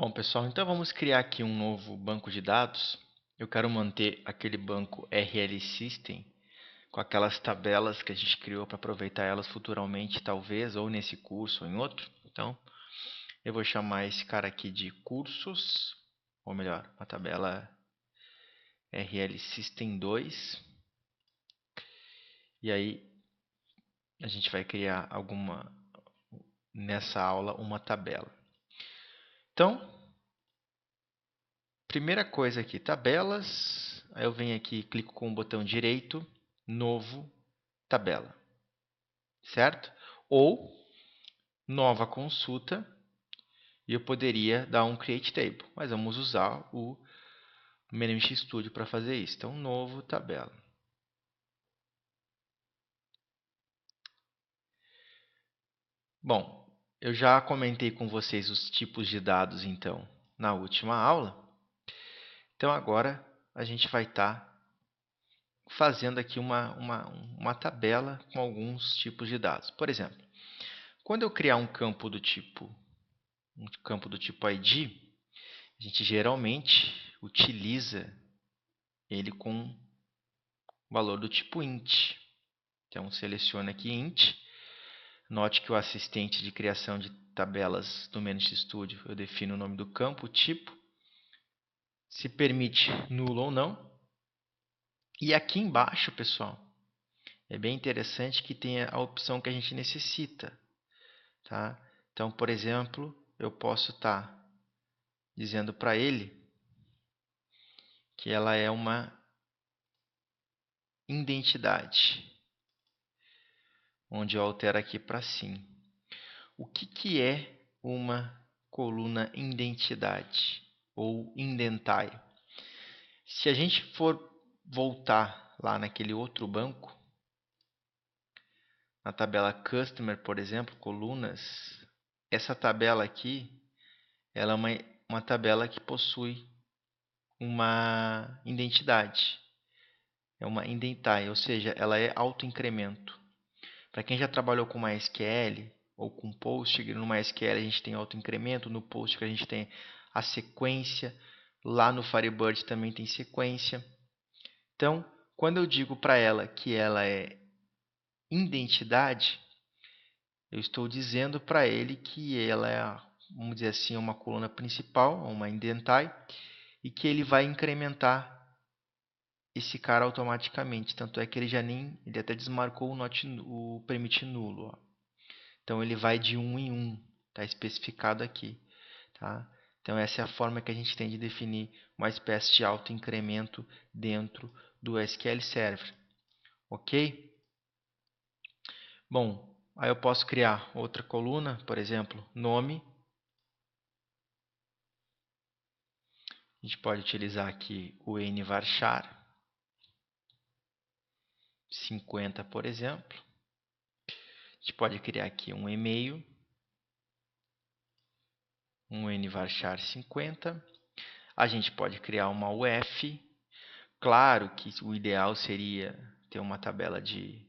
Bom, pessoal, então vamos criar aqui um novo banco de dados. Eu quero manter aquele banco RL System com aquelas tabelas que a gente criou para aproveitar elas futuramente, talvez, ou nesse curso ou em outro. Então, eu vou chamar esse cara aqui de cursos, ou melhor, a tabela RL System 2. E aí, a gente vai criar nessa aula, uma tabela. Então, primeira coisa aqui, tabelas. Aí eu venho aqui, clico com o botão direito, novo, tabela, certo? Ou nova consulta, e eu poderia dar um create table, mas vamos usar o Manage Studio para fazer isso. Então, novo, tabela. Bom, eu já comentei com vocês os tipos de dados, então, na última aula. Então, agora a gente vai estar fazendo aqui uma tabela com alguns tipos de dados. Por exemplo, quando eu criar um campo do tipo ID, a gente geralmente utiliza ele com valor do tipo int. Então, selecione aqui int. Note que o assistente de criação de tabelas do Manage Studio, eu defino o nome do campo, o tipo, se permite nulo ou não. E aqui embaixo, pessoal, é bem interessante que tenha a opção que a gente necessita. Tá? Então, por exemplo, eu posso estar dizendo para ele que ela é uma identidade, onde eu altero aqui para sim. O que é uma coluna identidade ou indentai? Se a gente for voltar lá naquele outro banco, na tabela Customer, por exemplo, colunas, essa tabela aqui ela é uma tabela que possui uma identidade. É uma indentai, ou seja, ela é autoincremento. Para quem já trabalhou com MySQL ou com Postgre, no MySQL a gente tem autoincremento, no Postgre a gente tem a sequência, lá no Firebird também tem sequência. Então, quando eu digo para ela que ela é identidade, eu estou dizendo para ele que ela é, vamos dizer assim, uma coluna principal, uma indentai, e que ele vai incrementar esse cara automaticamente. Tanto é que ele até desmarcou o permite nulo. Ó. Então ele vai de 1 em 1, está especificado aqui. Tá? Então essa é a forma que a gente tem de definir uma espécie de autoincremento dentro do SQL Server. Ok? Bom, aí eu posso criar outra coluna, por exemplo, nome. A gente pode utilizar aqui o nvarchar 50, por exemplo. A gente pode criar aqui um e-mail, um nvarchar 50. A gente pode criar uma UF. Claro que o ideal seria ter uma tabela de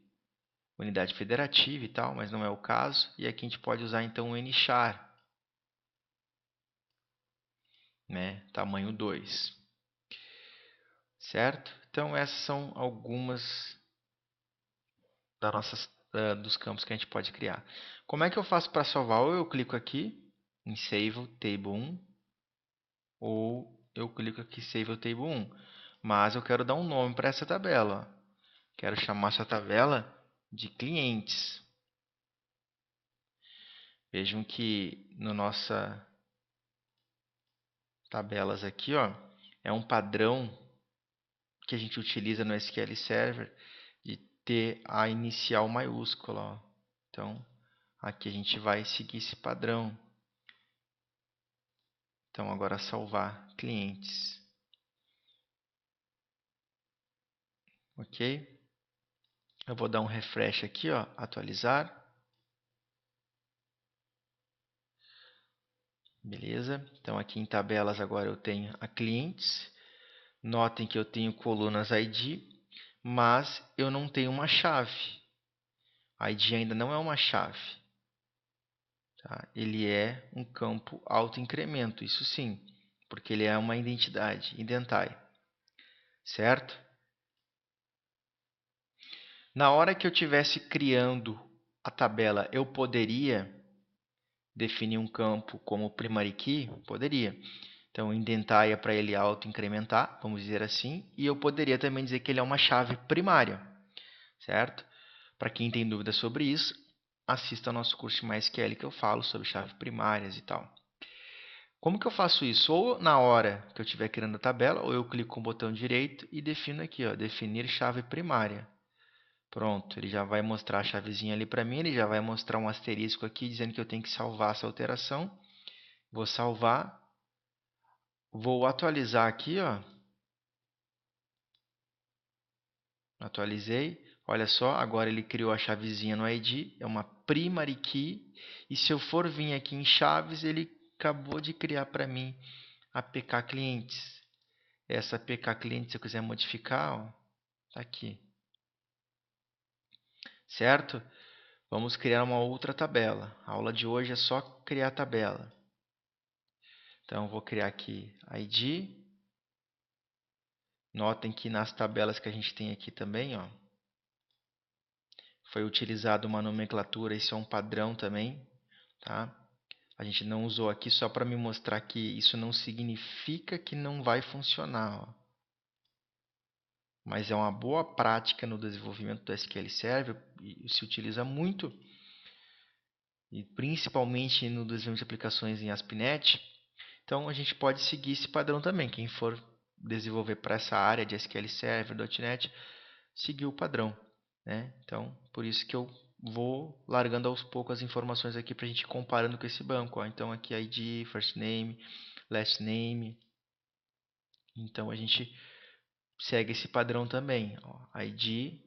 unidade federativa e tal, mas não é o caso. E aqui a gente pode usar então o nchar, né? Tamanho 2. Certo? Então essas são algumas dos campos que a gente pode criar. Como é que eu faço para salvar? Ou eu clico aqui em Save Table 1, ou eu clico aqui em Save Table 1. Mas eu quero dar um nome para essa tabela. Quero chamar essa tabela de clientes. Vejam que no nossas tabelas aqui, ó, é um padrão que a gente utiliza no SQL Server de ter a inicial maiúscula. Ó. Então, aqui a gente vai seguir esse padrão. Então, agora salvar clientes. Ok? Eu vou dar um refresh aqui, ó, atualizar. Beleza? Então, aqui em tabelas agora eu tenho a clientes. Notem que eu tenho colunas ID, mas eu não tenho uma chave. ID ainda não é uma chave. Tá? Ele é um campo autoincremento, isso sim, porque ele é uma identidade, indentai, certo? Na hora que eu estivesse criando a tabela, eu poderia definir um campo como primary key? Poderia. Então, indentar é para ele autoincrementar, vamos dizer assim, e eu poderia também dizer que ele é uma chave primária, certo? Para quem tem dúvidas sobre isso, assista ao nosso curso de MySQL que eu falo sobre chaves primárias e tal. Como que eu faço isso? Ou na hora que eu estiver criando a tabela, ou eu clico com o botão direito e defino aqui, ó, definir chave primária. Pronto, ele já vai mostrar a chavezinha ali para mim, ele já vai mostrar um asterisco aqui dizendo que eu tenho que salvar essa alteração. Vou salvar, vou atualizar aqui, ó. Atualizei. Olha só, agora ele criou a chavezinha no ID, é uma primary key. E se eu for vir aqui em chaves, ele acabou de criar para mim a PK clientes. Essa PK cliente, se eu quiser modificar, está aqui. Certo? Vamos criar uma outra tabela. A aula de hoje é só criar a tabela. Então, vou criar aqui ID. Notem que nas tabelas que a gente tem aqui também, ó, foi utilizada uma nomenclatura, isso é um padrão também, tá? A gente não usou aqui só para me mostrar que isso não significa que não vai funcionar, ó. Mas é uma boa prática no desenvolvimento do SQL Server e se utiliza muito, e principalmente no desenvolvimento de aplicações em ASP.NET. Então, a gente pode seguir esse padrão também. Quem for desenvolver para essa área de SQL Server, .NET, seguir o padrão, né? Então, por isso que eu vou largando aos poucos as informações aqui para a gente ir comparando com esse banco. Ó. Então, aqui ID, first name, last name. Então, a gente segue esse padrão também. Ó. ID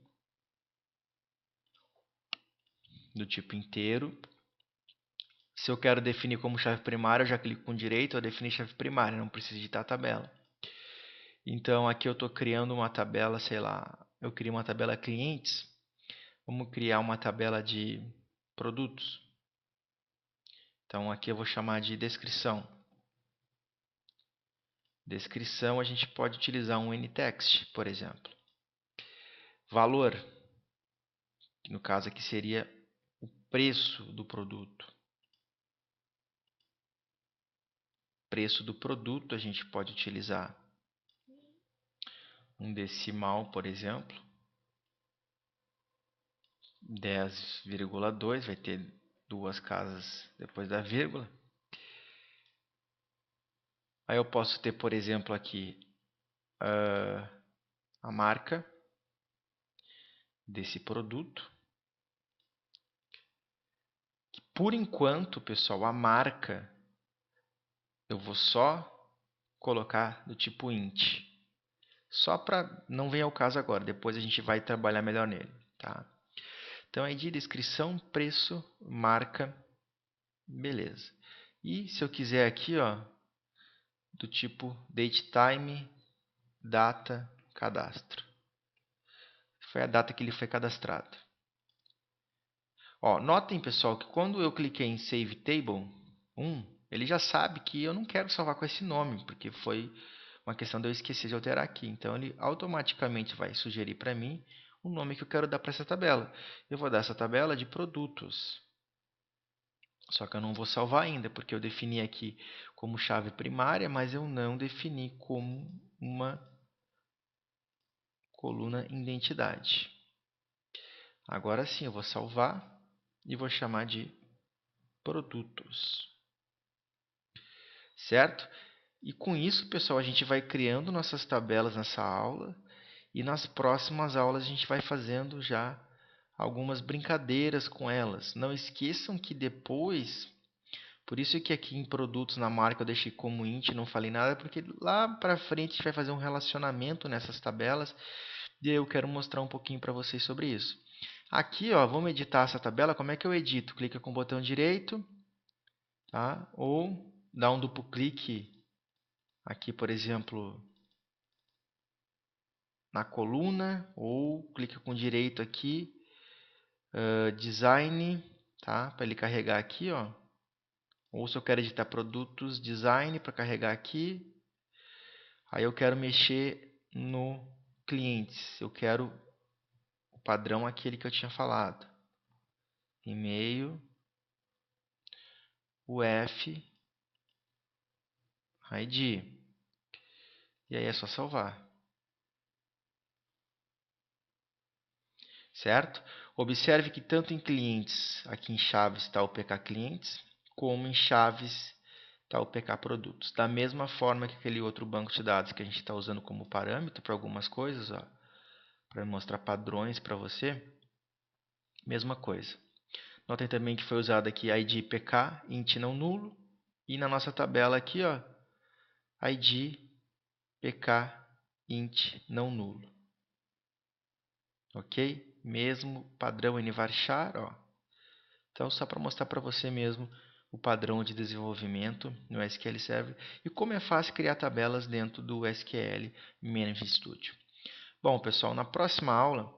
do tipo inteiro. Se eu quero definir como chave primária, eu já clico com direito, eu definir chave primária, não preciso digitar a tabela. Então, aqui eu estou criando uma tabela, sei lá, eu criei uma tabela clientes. Vamos criar uma tabela de produtos. Então, aqui eu vou chamar de descrição. Descrição, a gente pode utilizar um ntext, por exemplo. Valor, que no caso aqui seria o preço do produto. Preço do produto, a gente pode utilizar um decimal, por exemplo. 10,2, vai ter duas casas depois da vírgula. Aí eu posso ter, por exemplo, aqui a marca desse produto. Por enquanto, pessoal, a marca eu vou só colocar do tipo int. Só para não vir ao caso agora, depois a gente vai trabalhar melhor nele, tá? Então, ID, descrição, preço, marca, beleza. E se eu quiser aqui, ó, do tipo datetime, data, cadastro. Foi a data que ele foi cadastrado. Ó, notem, pessoal, que quando eu cliquei em Save Table 1, ele já sabe que eu não quero salvar com esse nome, porque foi uma questão de eu esquecer de alterar aqui. Então, ele automaticamente vai sugerir para mim o nome que eu quero dar para essa tabela. Eu vou dar essa tabela de produtos. Só que eu não vou salvar ainda, porque eu defini aqui como chave primária, mas eu não defini como uma coluna identidade. Agora sim, eu vou salvar e vou chamar de produtos. Certo? E com isso, pessoal, a gente vai criando nossas tabelas nessa aula e nas próximas aulas a gente vai fazendo já algumas brincadeiras com elas. Não esqueçam que depois, por isso que aqui em produtos na marca eu deixei como int, não falei nada, porque lá para frente a gente vai fazer um relacionamento nessas tabelas e eu quero mostrar um pouquinho para vocês sobre isso. Aqui, ó, vamos editar essa tabela. Como é que eu edito? Clica com o botão direito, tá? Ou dá um duplo clique aqui, por exemplo, na coluna, ou clica com direito aqui, design, tá? Para ele carregar aqui, ó. Ou se eu quero editar produtos, design para carregar aqui. Aí eu quero mexer no clientes. Eu quero o padrão aquele que eu tinha falado. E-mail, UF, ID. E aí é só salvar. Certo? Observe que tanto em clientes, aqui em chaves está o PK clientes, como em chaves está o PK produtos. Da mesma forma que aquele outro banco de dados que a gente está usando como parâmetro para algumas coisas, para mostrar padrões para você, mesma coisa. Notem também que foi usado aqui ID PK, int não nulo, e na nossa tabela aqui, ID PK int não nulo. Ok? Mesmo padrão em varchar, Então, só para mostrar para você mesmo o padrão de desenvolvimento no SQL Server e como é fácil criar tabelas dentro do SQL Management Studio. Bom, pessoal, na próxima aula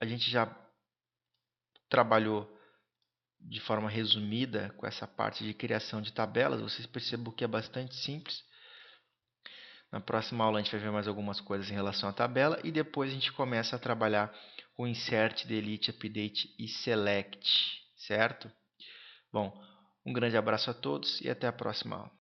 a gente já trabalhou de forma resumida com essa parte de criação de tabelas. Vocês percebam que é bastante simples. Na próxima aula a gente vai ver mais algumas coisas em relação à tabela e depois a gente começa a trabalhar o Insert, Delete, Update e Select, certo? Bom, um grande abraço a todos e até a próxima aula.